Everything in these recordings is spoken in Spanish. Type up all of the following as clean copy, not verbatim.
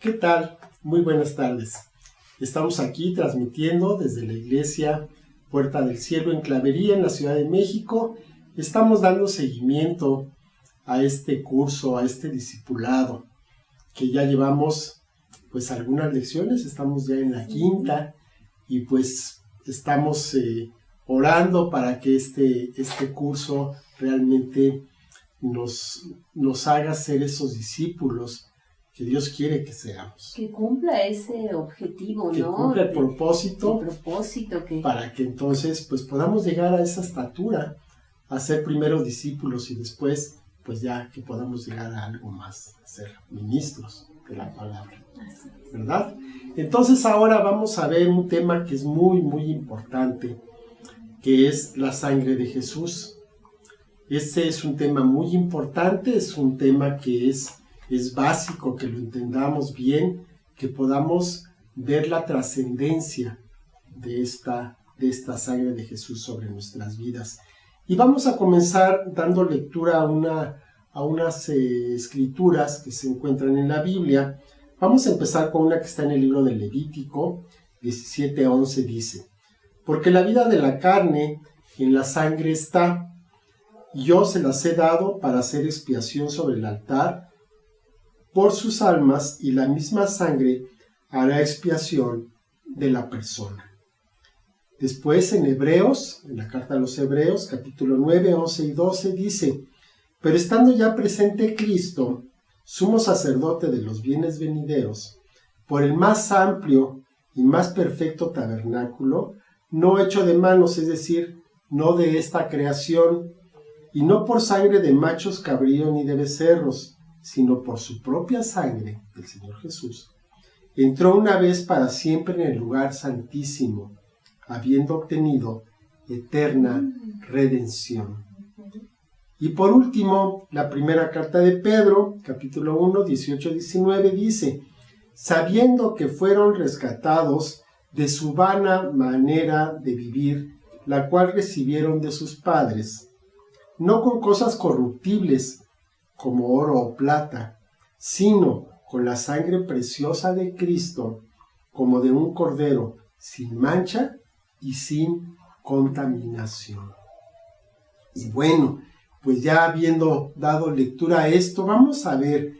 ¿Qué tal? Muy buenas tardes. Estamos aquí transmitiendo desde la iglesia Puerta del Cielo en Clavería, en la Ciudad de México. Estamos dando seguimiento a este curso, a este discipulado, que ya llevamos pues algunas lecciones, estamos ya en la quinta y pues estamos orando para que este curso realmente nos haga ser esos discípulos que Dios quiere que seamos. Que cumpla ese objetivo, que ¿no? Cumpla el propósito, que... para que entonces pues podamos llegar a esa estatura, a ser primero discípulos y después pues ya que podamos llegar a algo más, a ser ministros de la palabra, ¿verdad? Entonces ahora vamos a ver un tema que es muy importante, que es la sangre de Jesús. Este es un tema muy importante, es un tema que es básico que lo entendamos bien, que podamos ver la trascendencia de esta sangre de Jesús sobre nuestras vidas. Y vamos a comenzar dando lectura a unas escrituras que se encuentran en la Biblia. Vamos a empezar con una que está en el libro de Levítico 17:11, dice: porque la vida de la carne en la sangre está, yo se las he dado para hacer expiación sobre el altar por sus almas, y la misma sangre hará expiación de la persona. Después en Hebreos, en la carta a los Hebreos, capítulo 9, 11 y 12, dice: pero estando ya presente Cristo, sumo sacerdote de los bienes venideros, por el más amplio y más perfecto tabernáculo, no hecho de manos, es decir, no de esta creación, y no por sangre de machos cabríos ni de becerros, sino por su propia sangre, del Señor Jesús, entró una vez para siempre en el lugar santísimo, habiendo obtenido eterna redención. Y por último, la primera carta de Pedro, capítulo 1, 18-19, dice: sabiendo que fueron rescatados de su vana manera de vivir, la cual recibieron de sus padres, no con cosas corruptibles, como oro o plata, sino con la sangre preciosa de Cristo, como de un cordero, sin mancha y sin contaminación. Y bueno, pues ya habiendo dado lectura a esto, vamos a ver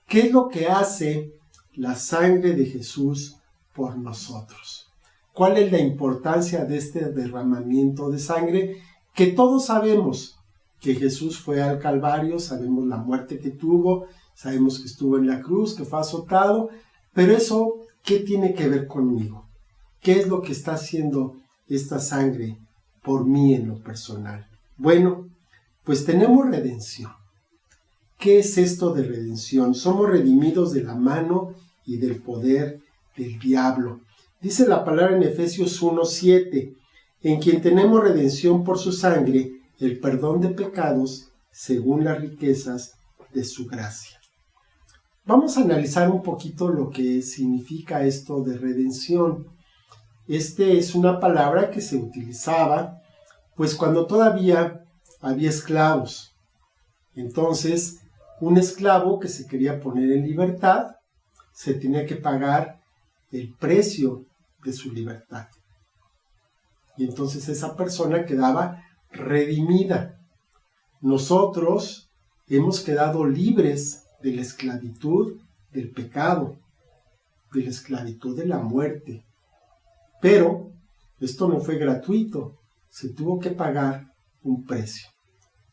qué es lo que hace la sangre de Jesús por nosotros. ¿Cuál es la importancia de este derramamiento de sangre? Que todos sabemos que Jesús fue al Calvario, sabemos la muerte que tuvo, sabemos que estuvo en la cruz, que fue azotado, pero eso, ¿qué tiene que ver conmigo? ¿Qué es lo que está haciendo esta sangre por mí en lo personal? Bueno, pues tenemos redención. ¿Qué es esto de redención? Somos redimidos de la mano y del poder del diablo. Dice la palabra en Efesios 1:7, en quien tenemos redención por su sangre, el perdón de pecados según las riquezas de su gracia. Vamos a analizar un poquito lo que significa esto de redención. Es una palabra que se utilizaba pues cuando todavía había esclavos. Entonces, un esclavo que se quería poner en libertad, se tenía que pagar el precio de su libertad. Y entonces esa persona quedaba redimida. Nosotros hemos quedado libres de la esclavitud del pecado, de la esclavitud de la muerte. Pero esto no fue gratuito, se tuvo que pagar un precio.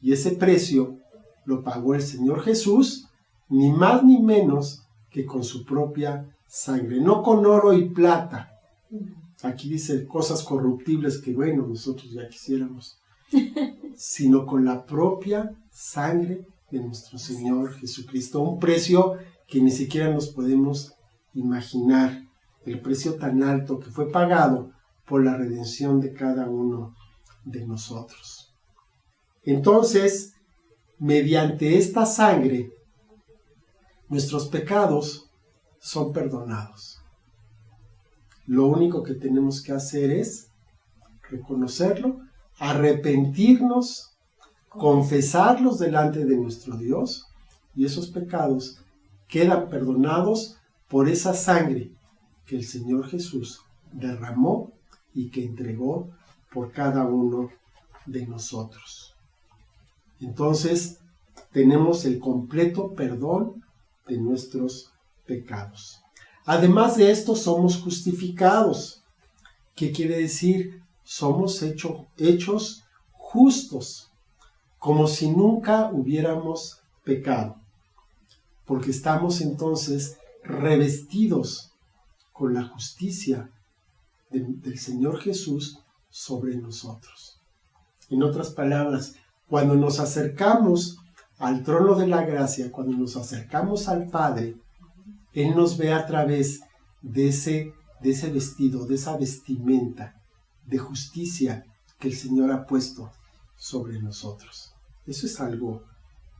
Y ese precio lo pagó el Señor Jesús, ni más ni menos que con su propia sangre, no con oro y plata. Aquí dice cosas corruptibles que bueno, nosotros ya quisiéramos, sino con la propia sangre de nuestro Señor Jesucristo, un precio que ni siquiera nos podemos imaginar, el precio tan alto que fue pagado por la redención de cada uno de nosotros. Entonces, mediante esta sangre, nuestros pecados son perdonados. Lo único que tenemos que hacer es reconocerlo, arrepentirnos, confesarlos delante de nuestro Dios, y esos pecados quedan perdonados por esa sangre que el Señor Jesús derramó y que entregó por cada uno de nosotros. Entonces, tenemos el completo perdón de nuestros pecados. Además de esto, somos justificados. ¿Qué quiere decir? Somos hechos justos, como si nunca hubiéramos pecado, porque estamos entonces revestidos con la justicia del Señor Jesús sobre nosotros. En otras palabras, cuando nos acercamos al trono de la gracia, cuando nos acercamos al Padre, Él nos ve a través de ese vestido, de esa vestimenta de justicia que el Señor ha puesto sobre nosotros. Eso es algo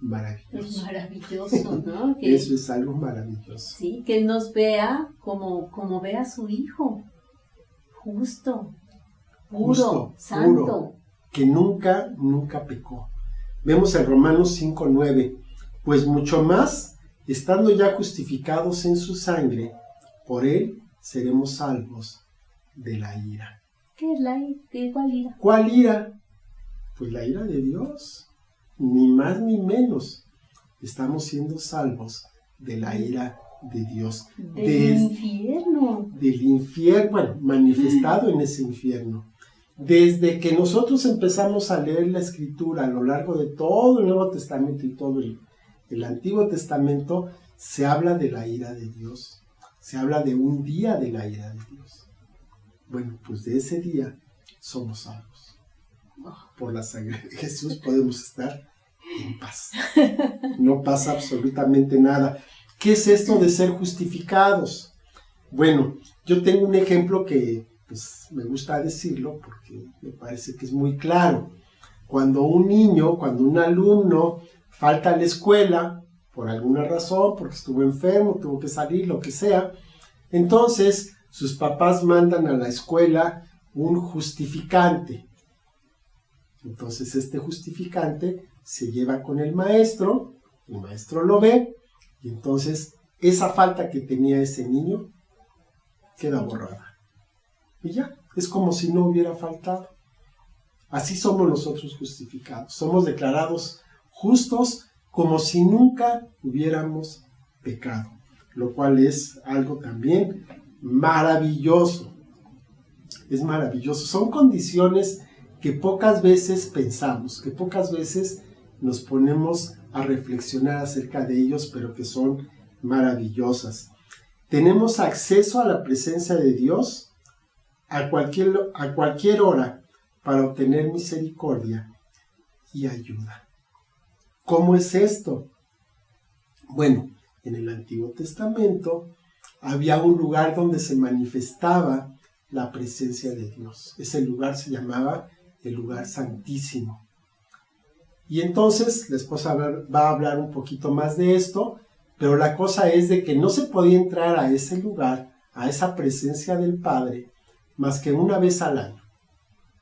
maravilloso. Es maravilloso, ¿no? Eso es algo maravilloso. Sí, que Él nos vea como ve a su Hijo, justo, puro, santo. Que nunca pecó. Vemos en Romanos 5:9, pues mucho más, estando ya justificados en su sangre, por Él seremos salvos de la ira. ¿Qué es la ira? ¿Cuál ira? ¿Cuál ira? Pues la ira de Dios, ni más ni menos. Estamos siendo salvos de la ira de Dios. Del infierno. Del infierno, bueno, manifestado en ese infierno. Desde que nosotros empezamos a leer la Escritura a lo largo de todo el Nuevo Testamento y todo el Antiguo Testamento, se habla de la ira de Dios. Se habla de un día de la ira de Dios. Bueno, pues de ese día somos salvos. Por la sangre de Jesús podemos estar en paz. No pasa absolutamente nada. ¿Qué es esto de ser justificados? Bueno, yo tengo un ejemplo que pues, me gusta decirlo porque me parece que es muy claro. Cuando un niño, cuando un alumno falta a la escuela por alguna razón, porque estuvo enfermo, tuvo que salir, lo que sea, entonces sus papás mandan a la escuela un justificante. Entonces este justificante se lleva con el maestro lo ve, y entonces esa falta que tenía ese niño queda borrada. Y ya, es como si no hubiera faltado. Así somos nosotros justificados. Somos declarados justos como si nunca hubiéramos pecado, lo cual es algo también maravilloso. Es maravilloso. Son condiciones que pocas veces pensamos, que pocas veces nos ponemos a reflexionar acerca de ellos, pero que son maravillosas. Tenemos acceso a la presencia de Dios a cualquier hora para obtener misericordia y ayuda. ¿Cómo es esto? Bueno, en el Antiguo Testamento había un lugar donde se manifestaba la presencia de Dios. Ese lugar se llamaba el lugar santísimo. Y entonces la esposa va a hablar un poquito más de esto, pero la cosa es de que no se podía entrar a ese lugar, a esa presencia del Padre, más que una vez al año,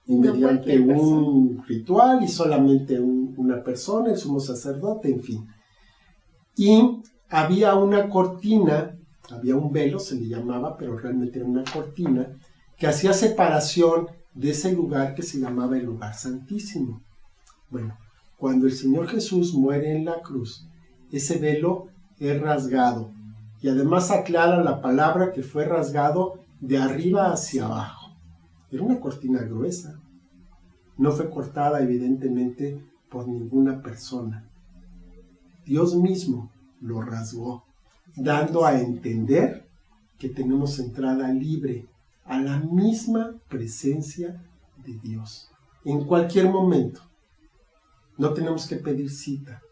mediante un ritual y solamente una persona, el sumo sacerdote, en fin. Y había una cortina, había un velo, se le llamaba, pero realmente era una cortina, que hacía separación de ese lugar que se llamaba el lugar santísimo. Bueno, cuando el Señor Jesús muere en la cruz, ese velo es rasgado, y además aclara la palabra que fue rasgado de arriba hacia abajo. Era una cortina gruesa, no fue cortada evidentemente por ninguna persona. Dios mismo lo rasgó, dando a entender que tenemos entrada libre a la misma presencia de Dios. En cualquier momento. No tenemos que pedir cita.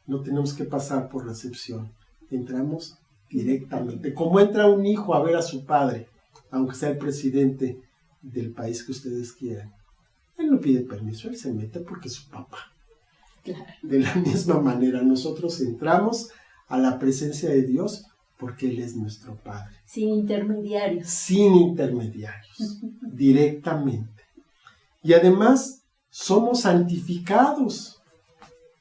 No tenemos que pasar por recepción. Entramos directamente. Como entra un hijo a ver a su padre, aunque sea el presidente del país que ustedes quieran. Él no pide permiso, él se mete porque es su papá. Claro. De la misma manera, nosotros entramos a la presencia de Dios porque Él es nuestro Padre. Sin intermediarios. Sin intermediarios, directamente. Y además, somos santificados.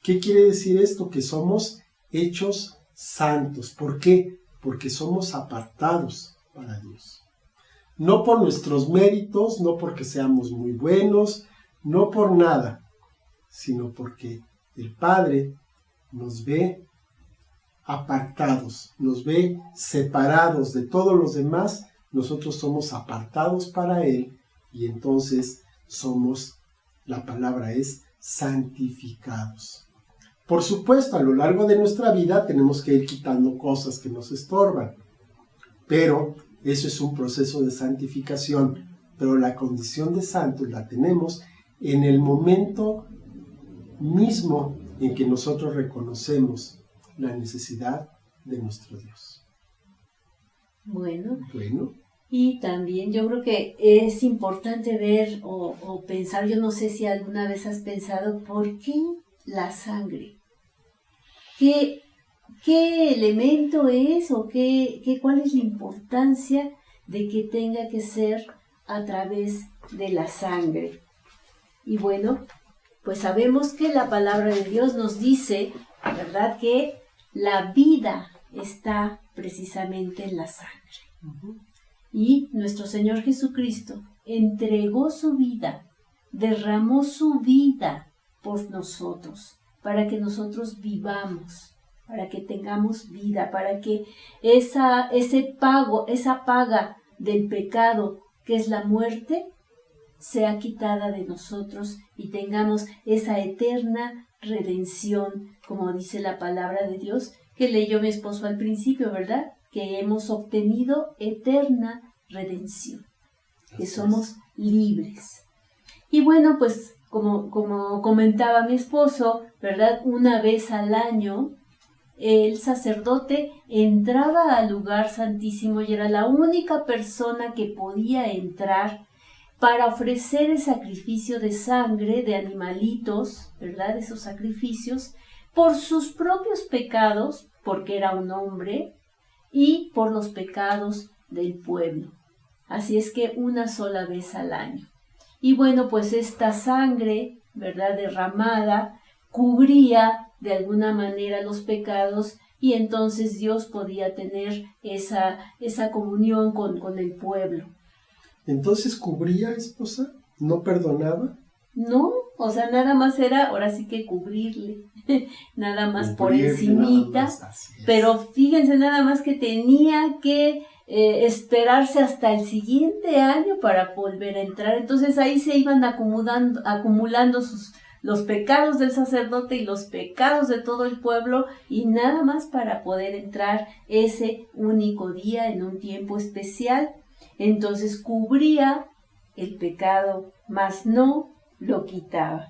¿Qué quiere decir esto? Que somos hechos santos. ¿Por qué? porque somos apartados para Dios. No por nuestros méritos, no porque seamos muy buenos, no por nada, sino porque el Padre nos ve apartados, nos ve separados de todos los demás. Nosotros somos apartados para Él y entonces somos, la palabra es, santificados. Por supuesto, a lo largo de nuestra vida tenemos que ir quitando cosas que nos estorban, pero eso es un proceso de santificación. Pero la condición de santos la tenemos en el momento mismo en que nosotros reconocemos la necesidad de nuestro Dios. Bueno. Bueno. Y también yo creo que es importante ver o pensar, yo no sé si alguna vez has pensado, ¿por qué la sangre? ¿Qué elemento es o cuál es la importancia de que tenga que ser a través de la sangre? Y bueno, pues sabemos que la palabra de Dios nos dice, ¿verdad?, que la vida está precisamente en la sangre. Y nuestro Señor Jesucristo entregó su vida, derramó su vida por nosotros, para que nosotros vivamos, para que tengamos vida, para que esa paga del pecado, que es la muerte, sea quitada de nosotros y tengamos esa eterna redención, como dice la palabra de Dios, que leyó mi esposo al principio, ¿verdad? Que hemos obtenido eterna redención, que somos libres. Y bueno, pues como comentaba mi esposo, ¿verdad? Una vez al año el sacerdote entraba al lugar santísimo y era la única persona que podía entrar para ofrecer el sacrificio de sangre de animalitos, ¿verdad? Esos sacrificios por sus propios pecados, porque era un hombre, y por los pecados del pueblo. Así es que una sola vez al año. Y bueno, pues esta sangre, ¿verdad?, derramada, cubría de alguna manera los pecados y entonces Dios podía tener esa comunión con el pueblo. ¿Entonces cubría, esposa? ¿No perdonaba? No, o sea, nada más era, ahora sí que cubrirle, nada más por encimita, pero fíjense nada más que tenía que esperarse hasta el siguiente año para volver a entrar. Entonces ahí se iban acumulando los pecados del sacerdote y los pecados de todo el pueblo, y nada más para poder entrar ese único día en un tiempo especial. Entonces cubría el pecado, mas no lo quitaba,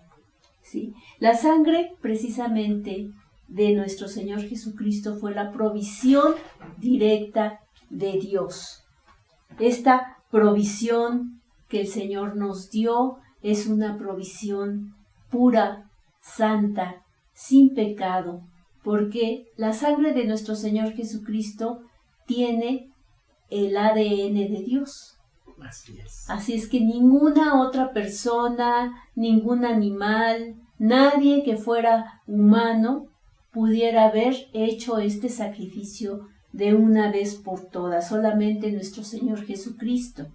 ¿sí? La sangre precisamente de nuestro Señor Jesucristo fue la provisión directa de Dios. Esta provisión que el Señor nos dio es una provisión pura, santa, sin pecado, porque la sangre de nuestro Señor Jesucristo tiene el ADN de Dios. Así es que ninguna otra persona, ningún animal, nadie que fuera humano pudiera haber hecho este sacrificio de una vez por todas, solamente nuestro Señor Jesucristo.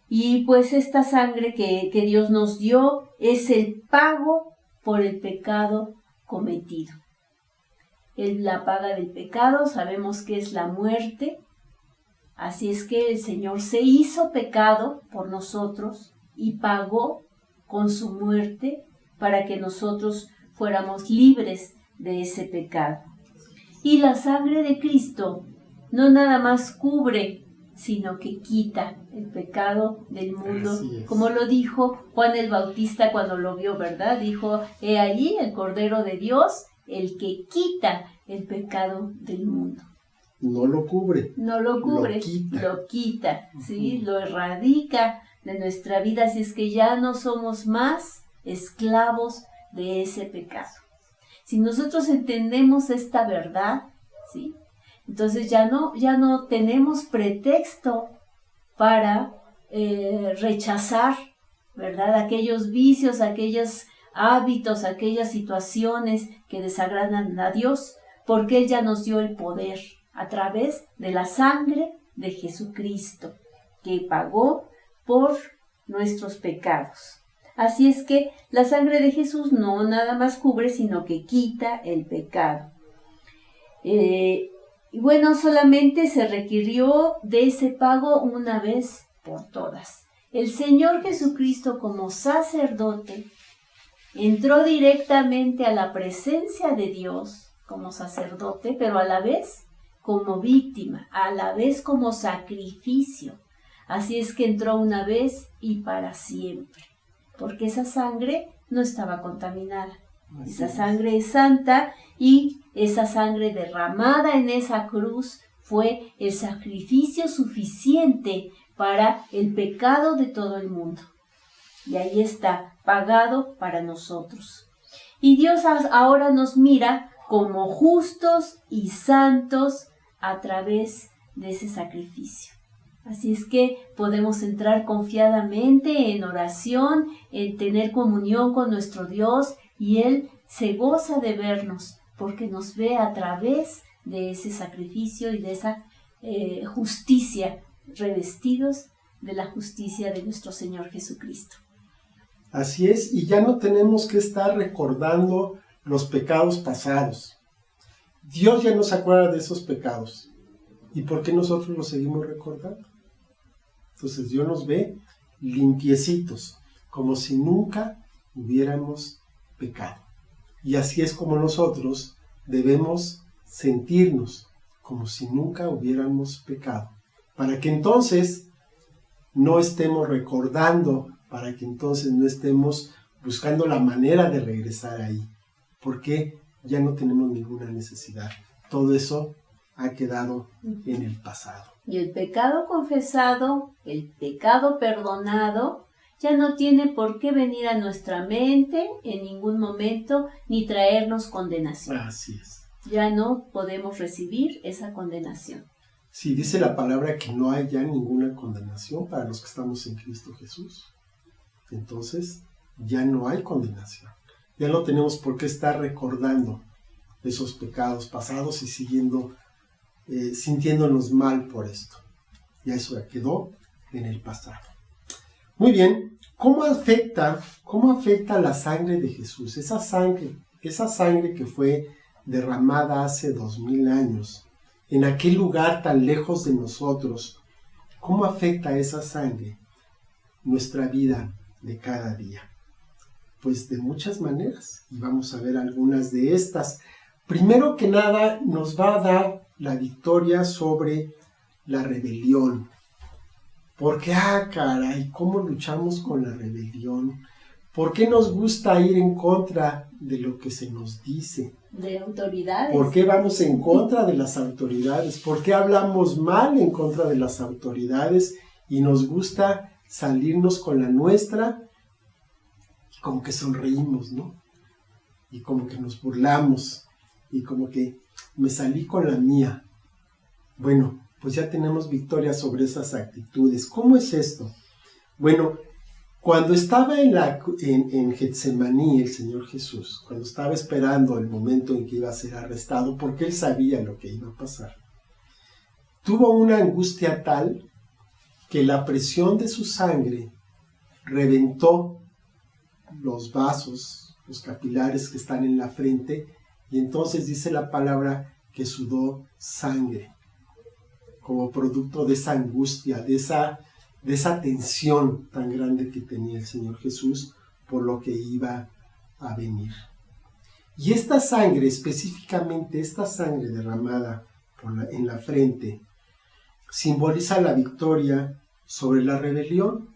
Y pues esta sangre que Dios nos dio es el pago por el pecado cometido. La paga del pecado sabemos que es la muerte. Así es que el Señor se hizo pecado por nosotros y pagó con su muerte para que nosotros fuéramos libres de ese pecado. Y la sangre de Cristo no nada más cubre, sino que quita el pecado del mundo, como lo dijo Juan el Bautista cuando lo vio, ¿verdad? Dijo, he allí el Cordero de Dios, el que quita el pecado del mundo. No lo cubre. No lo cubre, lo quita, ¿sí? Lo erradica de nuestra vida, así es que ya no somos más esclavos de ese pecado. Si nosotros entendemos esta verdad, ¿sí?, entonces ya no tenemos pretexto para rechazar, ¿verdad?, aquellos vicios, aquellos hábitos, aquellas situaciones que desagradan a Dios, porque Él ya nos dio el poder a través de la sangre de Jesucristo, que pagó por nuestros pecados. Así es que la sangre de Jesús no nada más cubre, sino que quita el pecado. Y bueno, solamente se requirió de ese pago una vez por todas. El Señor Jesucristo, como sacerdote, entró directamente a la presencia de Dios como sacerdote, pero a la vez como víctima, a la vez como sacrificio. Así es que entró una vez y para siempre, porque esa sangre no estaba contaminada. Esa sangre es santa y esa sangre derramada en esa cruz fue el sacrificio suficiente para el pecado de todo el mundo. Y ahí está, pagado para nosotros. Y Dios ahora nos mira como justos y santos a través de ese sacrificio. Así es que podemos entrar confiadamente en oración, en tener comunión con nuestro Dios, y Él se goza de vernos porque nos ve a través de ese sacrificio y de esa justicia, revestidos de la justicia de nuestro Señor Jesucristo. Así es, y ya no tenemos que estar recordando los pecados pasados. Dios ya no se acuerda de esos pecados. ¿Y por qué nosotros los seguimos recordando? Entonces Dios nos ve limpiecitos, como si nunca hubiéramos pecado. Y así es como nosotros debemos sentirnos, como si nunca hubiéramos pecado, para que entonces no estemos recordando, para que entonces no estemos buscando la manera de regresar ahí, porque ya no tenemos ninguna necesidad. Todo eso ha quedado en el pasado. Y el pecado confesado, el pecado perdonado, ya no tiene por qué venir a nuestra mente en ningún momento ni traernos condenación. Así es. Ya no podemos recibir esa condenación. Sí, dice la palabra que no hay ya ninguna condenación para los que estamos en Cristo Jesús. Entonces, ya no hay condenación. Ya no tenemos por qué estar recordando esos pecados pasados y sintiéndonos mal por esto. Ya eso ya quedó en el pasado. Muy bien, ¿cómo afecta la sangre de Jesús? Esa sangre que fue derramada hace 2000 años, en aquel lugar tan lejos de nosotros, ¿cómo afecta esa sangre nuestra vida de cada día? Pues de muchas maneras, y vamos a ver algunas de estas. Primero que nada, nos va a dar la victoria sobre la rebelión. Porque, caray, ¿cómo luchamos con la rebelión? ¿Por qué nos gusta ir en contra de lo que se nos dice? De autoridades. ¿Por qué vamos en contra de las autoridades? ¿Por qué hablamos mal en contra de las autoridades y nos gusta salirnos con la nuestra? Como que sonreímos, ¿no? Y como que nos burlamos y como que me salí con la mía. Bueno, pues ya tenemos victoria sobre esas actitudes. ¿Cómo es esto? Bueno, cuando estaba en Getsemaní el Señor Jesús, cuando estaba esperando el momento en que iba a ser arrestado, porque Él sabía lo que iba a pasar, tuvo una angustia tal que la presión de su sangre reventó los vasos, los capilares que están en la frente, y entonces dice la palabra que sudó sangre, como producto de esa angustia, de esa tensión tan grande que tenía el Señor Jesús por lo que iba a venir. Y esta sangre, específicamente esta sangre derramada en la frente, simboliza la victoria sobre la rebelión.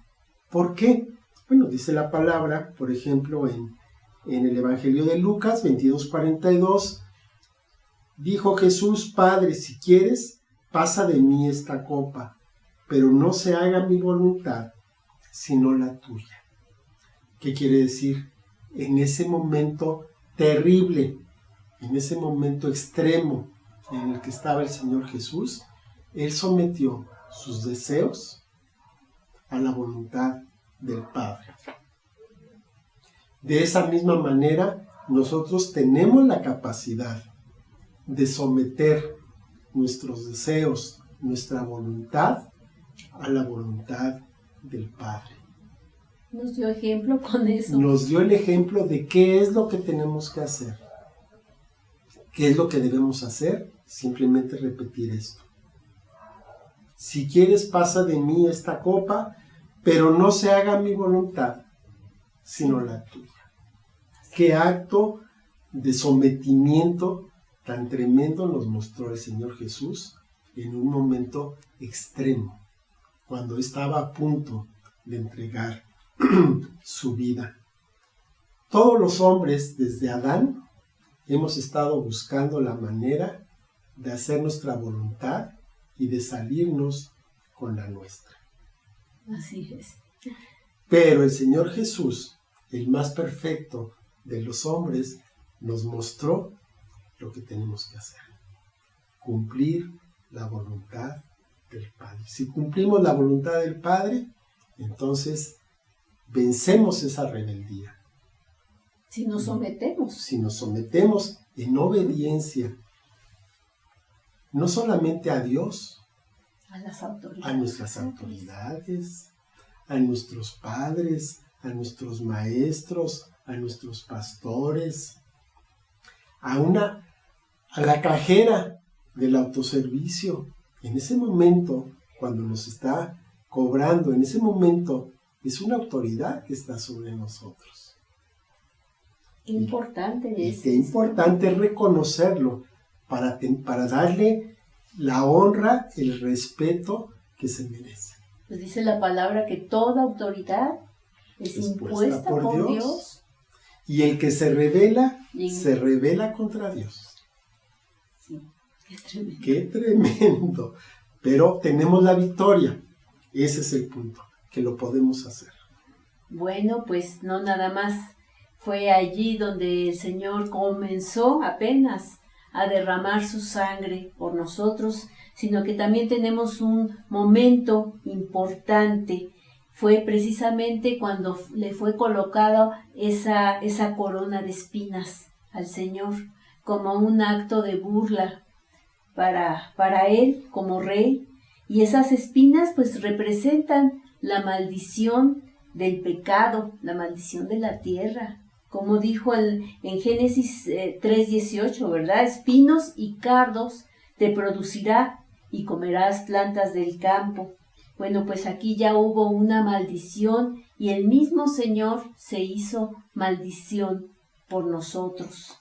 ¿Por qué? Bueno, dice la palabra, por ejemplo, en el Evangelio de Lucas 22:42, dijo Jesús: Padre, si quieres, pasa de mí esta copa, pero no se haga mi voluntad, sino la tuya. ¿Qué quiere decir? En ese momento terrible, en ese momento extremo en el que estaba el Señor Jesús, Él sometió sus deseos a la voluntad del Padre. De esa misma manera, nosotros tenemos la capacidad de someter nuestros deseos, nuestra voluntad a la voluntad del Padre. Nos dio ejemplo con eso. Nos dio el ejemplo de qué es lo que tenemos que hacer. ¿Qué es lo que debemos hacer? Simplemente repetir esto. Si quieres, pasa de mí esta copa, pero no se haga mi voluntad, sino la tuya. Qué acto de sometimiento tan tremendo nos mostró el Señor Jesús en un momento extremo, cuando estaba a punto de entregar su vida. Todos los hombres, desde Adán, hemos estado buscando la manera de hacer nuestra voluntad y de salirnos con la nuestra. Así es. Pero el Señor Jesús, el más perfecto de los hombres, nos mostró lo que tenemos que hacer. Cumplir la voluntad del Padre. Si cumplimos la voluntad del Padre, entonces vencemos esa rebeldía. Si nos sometemos. Si nos sometemos en obediencia, no solamente a Dios, a las autoridades, a nuestras autoridades, a nuestros padres, a nuestros maestros, a nuestros pastores, a la cajera del autoservicio. En ese momento, cuando nos está cobrando, en ese momento es una autoridad que está sobre nosotros. Qué importante es. Qué importante es reconocerlo para darle la honra, el respeto que se merece. Pues dice la palabra que toda autoridad es impuesta por Dios. Y el que se rebela contra Dios. Sí, qué tremendo. Qué tremendo. Pero tenemos la victoria. Ese es el punto, que lo podemos hacer. Bueno, pues no nada más fue allí donde el Señor comenzó apenas a derramar su sangre por nosotros, sino que también tenemos un momento importante. Fue precisamente cuando le fue colocada esa corona de espinas al Señor, como un acto de burla para Él como Rey. Y esas espinas pues representan la maldición del pecado, la maldición de la tierra. Como dijo en Génesis 3:18, ¿verdad? Espinos y cardos te producirá y comerás plantas del campo. Bueno, pues aquí ya hubo una maldición y el mismo Señor se hizo maldición por nosotros.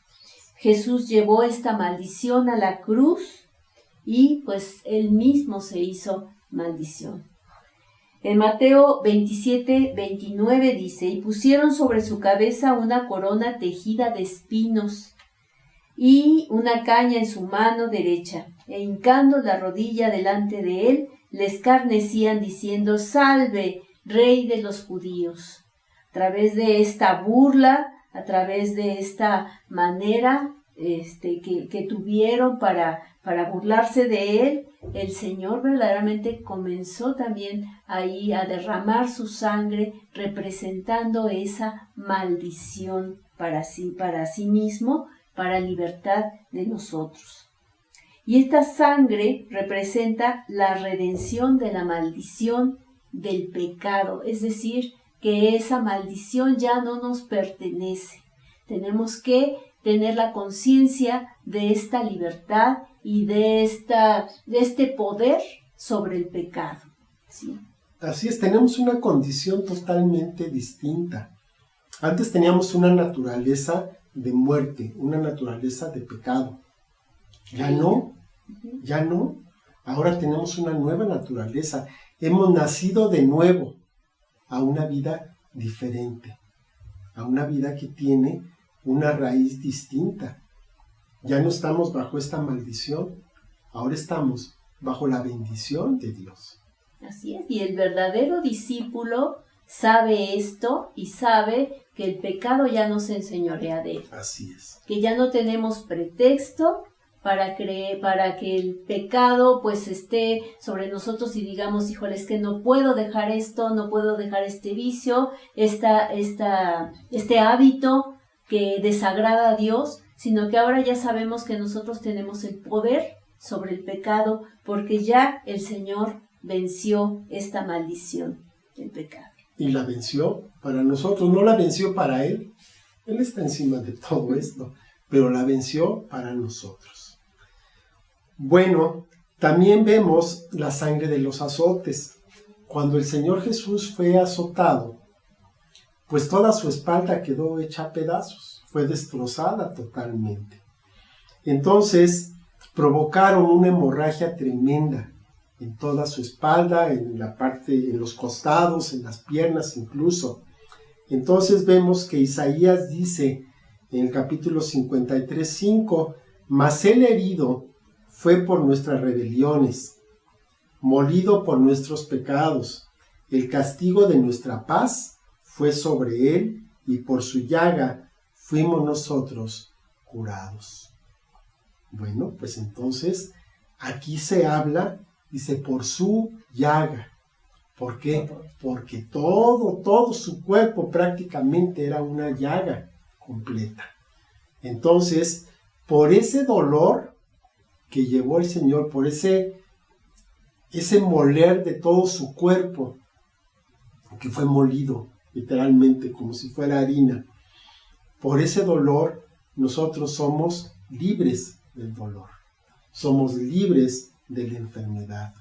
Jesús llevó esta maldición a la cruz y pues Él mismo se hizo maldición. En Mateo 27:29 dice, y pusieron sobre su cabeza una corona tejida de espinos y una caña en su mano derecha, e hincando la rodilla delante de él, le escarnecían diciendo, salve, Rey de los judíos. A través de esta burla, a través de esta manera que tuvieron para burlarse de él, el Señor verdaderamente comenzó también ahí a derramar su sangre, representando esa maldición para sí mismo, para libertad de nosotros. Y esta sangre representa la redención de la maldición del pecado, es decir, que esa maldición ya no nos pertenece. Tenemos que tener la conciencia de esta libertad y de este poder sobre el pecado. ¿Sí? Así es, tenemos una condición totalmente distinta. Antes teníamos una naturaleza de muerte, una naturaleza de pecado. Ya no. Ahora tenemos una nueva naturaleza. Hemos nacido de nuevo a una vida diferente, a una vida que tiene una raíz distinta. Ya no estamos bajo esta maldición, ahora estamos bajo la bendición de Dios. Así es, y el verdadero discípulo sabe esto y sabe que el pecado ya no se enseñorea de él. Así es. Que ya no tenemos pretexto para que el pecado pues esté sobre nosotros y digamos, híjole, es que no puedo dejar esto, no puedo dejar este vicio, este hábito que desagrada a Dios, sino que ahora ya sabemos que nosotros tenemos el poder sobre el pecado, porque ya el Señor venció esta maldición del pecado. Y la venció para nosotros, no la venció para Él. Él está encima de todo esto, pero la venció para nosotros. Bueno, también vemos la sangre de los azotes. Cuando el Señor Jesús fue azotado, pues toda su espalda quedó hecha a pedazos, fue destrozada totalmente. Entonces provocaron una hemorragia tremenda en toda su espalda, en la parte, en los costados, en las piernas incluso. Entonces vemos que Isaías dice en el capítulo 53:5, mas el herido fue por nuestras rebeliones, molido por nuestros pecados, el castigo de nuestra paz fue sobre él, y por su llaga fuimos nosotros curados. Bueno, pues entonces aquí se habla, dice, por su llaga. ¿Por qué? Porque todo su cuerpo prácticamente era una llaga completa. Entonces, por ese dolor que llevó el Señor, por ese moler de todo su cuerpo, que fue molido literalmente como si fuera harina, por ese dolor nosotros somos libres del dolor, somos libres de la enfermedad.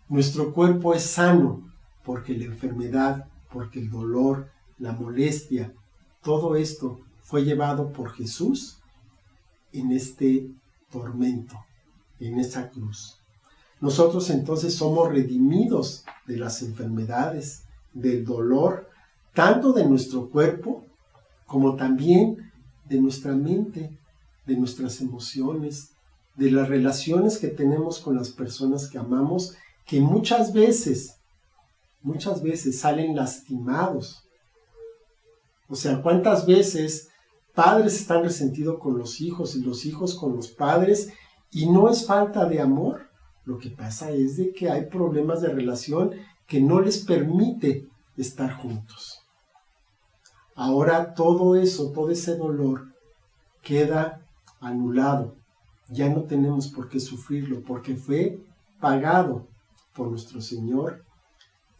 Nuestro cuerpo es sano porque la enfermedad, porque el dolor, la molestia, todo esto fue llevado por Jesús en este tormento, en esa cruz. Nosotros entonces somos redimidos de las enfermedades, del dolor, tanto de nuestro cuerpo como también de nuestra mente, de nuestras emociones, de las relaciones que tenemos con las personas que amamos, que muchas veces salen lastimados. O sea, ¿cuántas veces padres están resentidos con los hijos y los hijos con los padres? Y no es falta de amor, lo que pasa es de que hay problemas de relación que no les permite estar juntos. Ahora todo eso, todo ese dolor queda anulado. Ya no tenemos por qué sufrirlo, porque fue pagado por nuestro Señor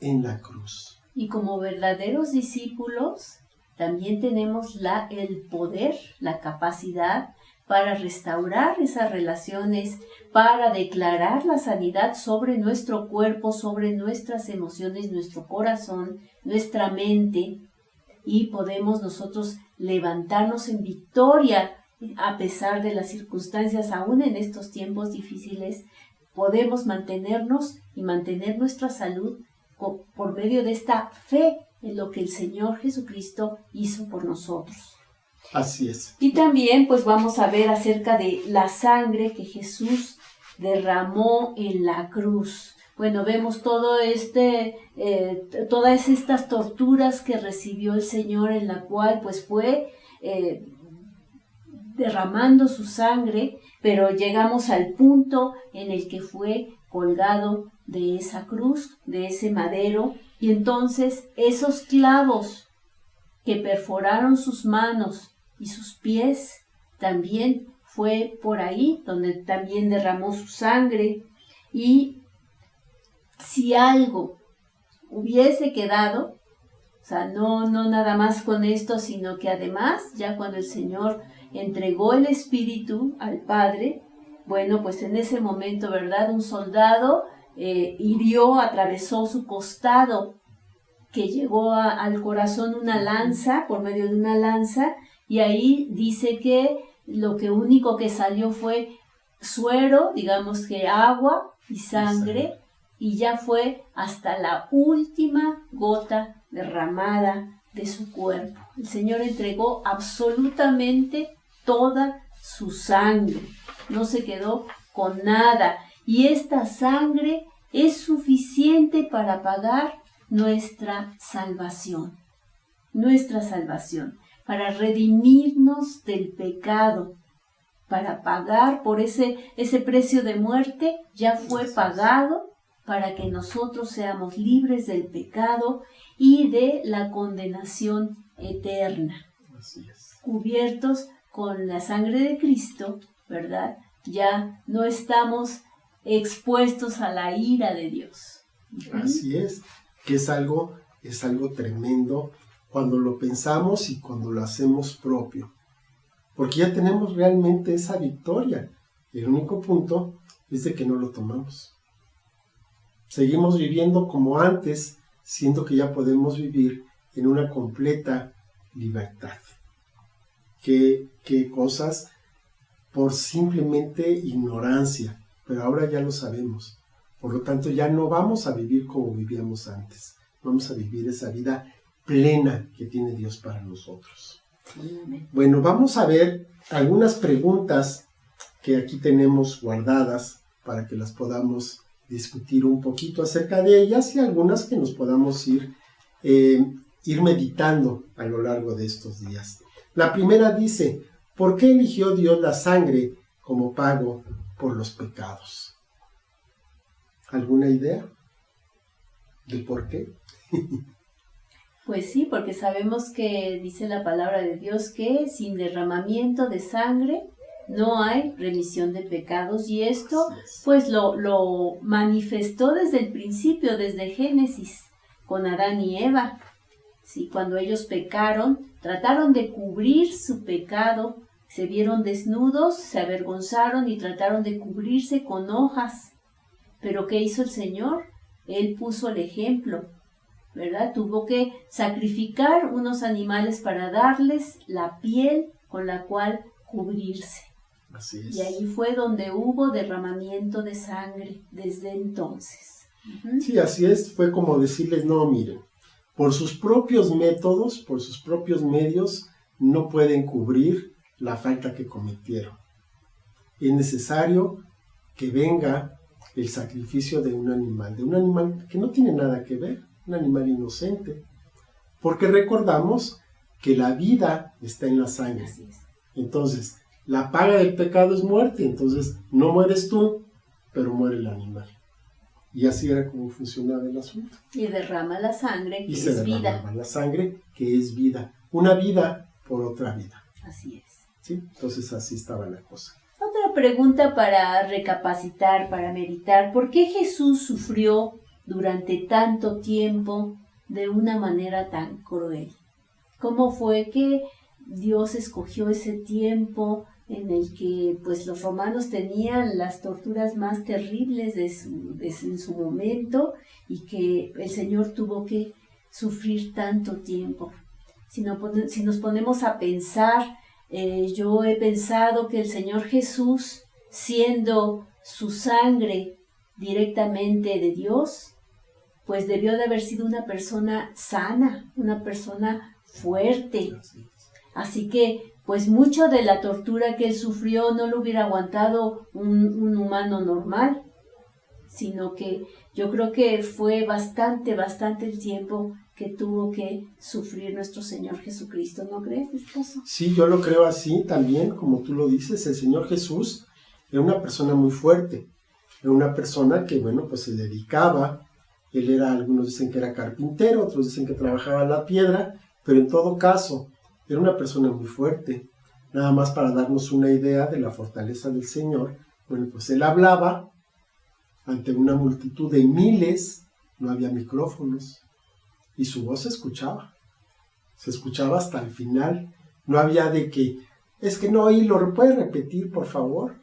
en la cruz. Y como verdaderos discípulos, también tenemos el poder, la capacidad para restaurar esas relaciones, para declarar la sanidad sobre nuestro cuerpo, sobre nuestras emociones, nuestro corazón, nuestra mente, y podemos nosotros levantarnos en victoria a pesar de las circunstancias, aún en estos tiempos difíciles. Podemos mantenernos y mantener nuestra salud por medio de esta fe en lo que el Señor Jesucristo hizo por nosotros. Así es. Y también pues vamos a ver acerca de la sangre que Jesús derramó en la cruz. Bueno, vemos todas estas torturas que recibió el Señor, en la cual pues fue derramando su sangre, pero llegamos al punto en el que fue colgado de esa cruz, de ese madero, y entonces esos clavos que perforaron sus manos y sus pies, también fue por ahí donde también derramó su sangre. Y si algo hubiese quedado, o sea, no nada más con esto, sino que además, ya cuando el Señor entregó el Espíritu al Padre, bueno, pues en ese momento, ¿verdad? Un soldado atravesó su costado, que llegó al corazón una lanza, por medio de una lanza, y ahí dice que lo único que salió fue suero, digamos que agua y sangre, y ya fue hasta la última gota derramada de su cuerpo. El Señor entregó absolutamente toda su sangre, no se quedó con nada, y esta sangre es suficiente para pagar nuestra salvación, para redimirnos del pecado, para pagar por ese precio de muerte. Ya fue pagado para que nosotros seamos libres del pecado y de la condenación eterna. Así es. Cubiertos con la sangre de Cristo, ¿verdad? ya no estamos expuestos a la ira de Dios. Así es, que es algo tremendo cuando lo pensamos y cuando lo hacemos propio, porque ya tenemos realmente esa victoria. El único punto es de que no lo tomamos. Seguimos viviendo como antes, siendo que ya podemos vivir en una completa libertad. ¿Qué cosas? Por simplemente ignorancia, pero ahora ya lo sabemos. Por lo tanto, ya no vamos a vivir como vivíamos antes. Vamos a vivir esa vida plena que tiene Dios para nosotros. Bueno, vamos a ver algunas preguntas que aquí tenemos guardadas para que las podamos discutir un poquito acerca de ellas y algunas que nos podamos ir meditando a lo largo de estos días. La primera dice, ¿por qué eligió Dios la sangre como pago por los pecados? ¿Alguna idea de por qué? Pues sí, porque sabemos que dice la palabra de Dios que sin derramamiento de sangre no hay remisión de pecados, y esto pues lo manifestó desde el principio, desde Génesis, con Adán y Eva. Sí, cuando ellos pecaron, trataron de cubrir su pecado, se vieron desnudos, se avergonzaron y trataron de cubrirse con hojas. Pero ¿qué hizo el Señor? Él puso el ejemplo, ¿verdad? Tuvo que sacrificar unos animales para darles la piel con la cual cubrirse. Así es. Y ahí fue donde hubo derramamiento de sangre desde entonces. Sí, así es. Fue como decirles, no, miren, por sus propios métodos, por sus propios medios, no pueden cubrir la falta que cometieron. Es necesario que venga el sacrificio de un animal que no tiene nada que ver, un animal inocente, porque recordamos que la vida está en la sangre. Entonces, la paga del pecado es muerte, entonces no mueres tú, pero muere el animal. Y así era como funcionaba el asunto. Y derrama la sangre, que y se es vida. derrama la sangre, que es vida. Una vida por otra vida. Así es. ¿Sí? Entonces así estaba la cosa. Otra pregunta para recapacitar, para meditar. ¿Por qué Jesús sufrió durante tanto tiempo de una manera tan cruel? ¿Cómo fue que Dios escogió ese tiempo en el que pues los romanos tenían las torturas más terribles en su momento, y que el Señor tuvo que sufrir tanto tiempo? Si nos ponemos a pensar, yo he pensado que el Señor Jesús, siendo su sangre directamente de Dios, pues debió de haber sido una persona sana, una persona fuerte. Así que pues mucho de la tortura que él sufrió no lo hubiera aguantado un humano normal, sino que yo creo que fue bastante el tiempo que tuvo que sufrir nuestro Señor Jesucristo. ¿No crees, esposo? Sí, yo lo creo así también, como tú lo dices. El Señor Jesús era una persona muy fuerte, era una persona que, bueno, pues se dedicaba. Él era, algunos dicen que era carpintero, otros dicen que trabajaba la piedra, pero en todo caso, era una persona muy fuerte. Nada más para darnos una idea de la fortaleza del Señor, bueno, pues él hablaba ante una multitud de miles, no había micrófonos, y su voz se escuchaba hasta el final. No había de que, es que no oí, ¿lo puede repetir, por favor?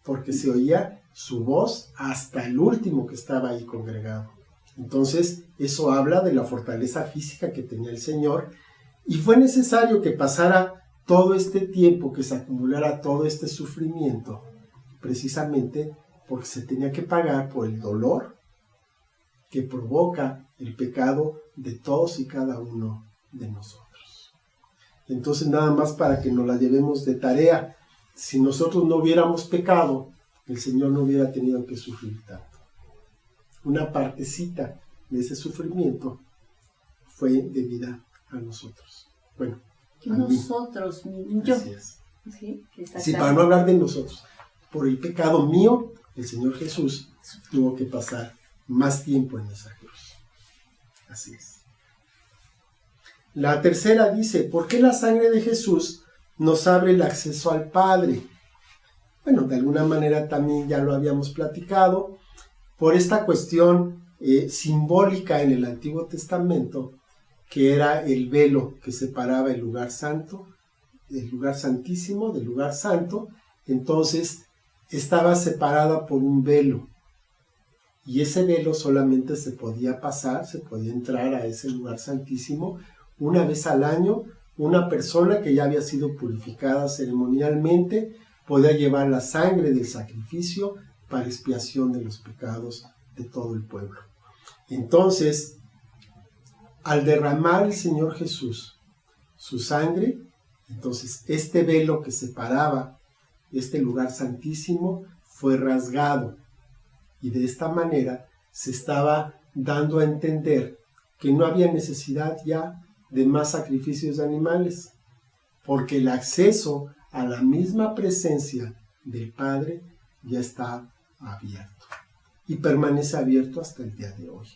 Porque se oía su voz hasta el último que estaba ahí congregado. Entonces, eso habla de la fortaleza física que tenía el Señor, y fue necesario que pasara todo este tiempo, que se acumulara todo este sufrimiento, precisamente porque se tenía que pagar por el dolor que provoca el pecado de todos y cada uno de nosotros. Entonces, nada más para que nos la llevemos de tarea, si nosotros no hubiéramos pecado, el Señor no hubiera tenido que sufrir tanto. Una partecita de ese sufrimiento fue debida a nosotros. Bueno, nosotros, yo. Así es. Sí, para no hablar de nosotros. Por el pecado mío, el Señor Jesús tuvo que pasar más tiempo en esa cruz. Así es. La tercera dice, ¿por qué la sangre de Jesús nos abre el acceso al Padre? bueno, de alguna manera también ya lo habíamos platicado, por esta cuestión simbólica en el Antiguo Testamento, que era el velo que separaba el lugar santo, el lugar santísimo del lugar santo. Entonces estaba separada por un velo, y ese velo solamente se podía pasar, se podía entrar a ese lugar santísimo una vez al año. Una persona que ya había sido purificada ceremonialmente podía llevar la sangre del sacrificio para expiación de los pecados de todo el pueblo. Entonces, al derramar el Señor Jesús su sangre, entonces este velo que separaba este lugar santísimo fue rasgado, y de esta manera se estaba dando a entender que no había necesidad ya de más sacrificios de animales, porque el acceso a la misma presencia del Padre ya está abierto, y permanece abierto hasta el día de hoy,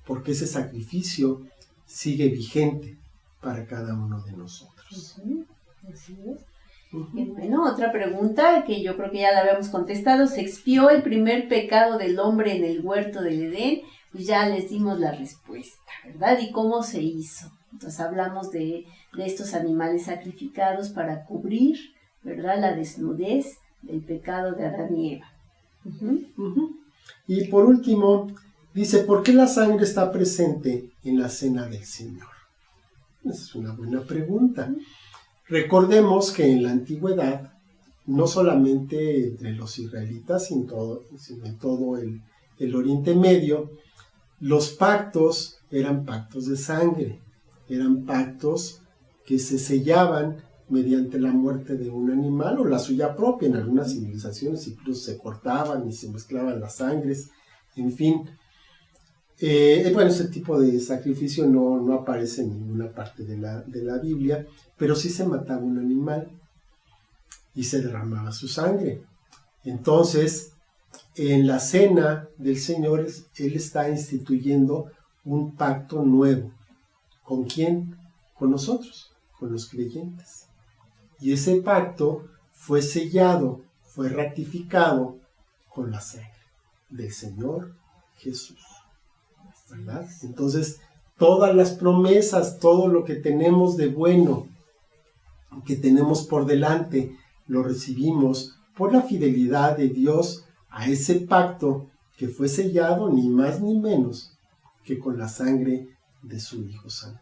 porque ese sacrificio sigue vigente para cada uno de nosotros. Así es. Bueno, otra pregunta que yo creo que ya la habíamos contestado: ¿se expió el primer pecado del hombre en el huerto del Edén? Pues ya les dimos la respuesta, ¿verdad? ¿Y cómo se hizo? Entonces hablamos de estos animales sacrificados para cubrir, ¿verdad?, la desnudez del pecado de Adán y Eva. Y por último, dice, ¿por qué la sangre está presente en la cena del Señor? Esa es una buena pregunta. Recordemos que en la antigüedad, no solamente entre los israelitas, sino en todo el Oriente Medio, los pactos eran pactos de sangre, eran pactos que se sellaban mediante la muerte de un animal o la suya propia. En algunas civilizaciones incluso se cortaban y se mezclaban las sangres, en fin. Bueno, ese tipo de sacrificio no aparece en ninguna parte de la Biblia, pero sí se mataba un animal y se derramaba su sangre. Entonces, en la cena del Señor, Él está instituyendo un pacto nuevo. ¿Con quién? Con nosotros, con los creyentes. Y ese pacto fue sellado, fue ratificado con la sangre del Señor Jesús, ¿verdad? Entonces, todas las promesas, todo lo que tenemos de bueno, que tenemos por delante, lo recibimos por la fidelidad de Dios a ese pacto que fue sellado ni más ni menos que con la sangre de su Hijo Santo.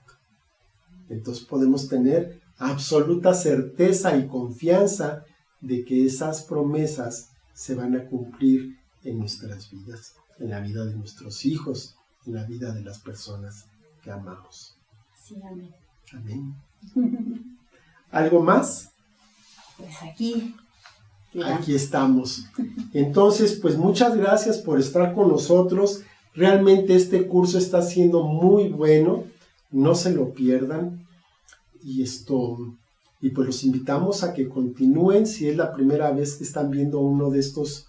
Entonces podemos tener absoluta certeza y confianza de que esas promesas se van a cumplir en nuestras vidas, en la vida de nuestros hijos, en la vida de las personas que amamos. Sí, amén. Amén. ¿Algo más? Pues aquí estamos. Entonces, pues muchas gracias por estar con nosotros. Realmente este curso está siendo muy bueno. No se lo pierdan. Y pues los invitamos a que continúen. Si es la primera vez que están viendo uno de estas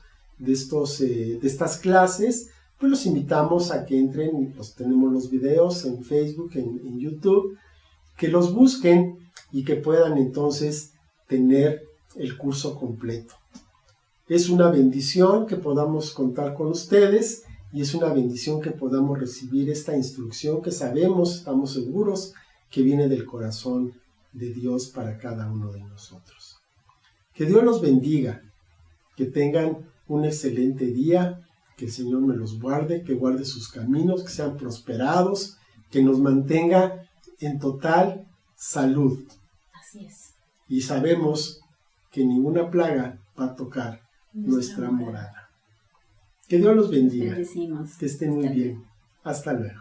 clases, pues los invitamos a que entren. Tenemos los videos en Facebook, en YouTube, que los busquen y que puedan entonces tener el curso completo. Es una bendición que podamos contar con ustedes, y es una bendición que podamos recibir esta instrucción que sabemos, estamos seguros, que viene del corazón de Dios para cada uno de nosotros. Que Dios los bendiga, que tengan un excelente día, que el Señor me los guarde, que guarde sus caminos, que sean prosperados, que nos mantenga en total salud. Así es. Y sabemos que ninguna plaga va a tocar nuestra morada. Que Dios los bendiga. Bendecimos. Que estén muy bien. Hasta luego.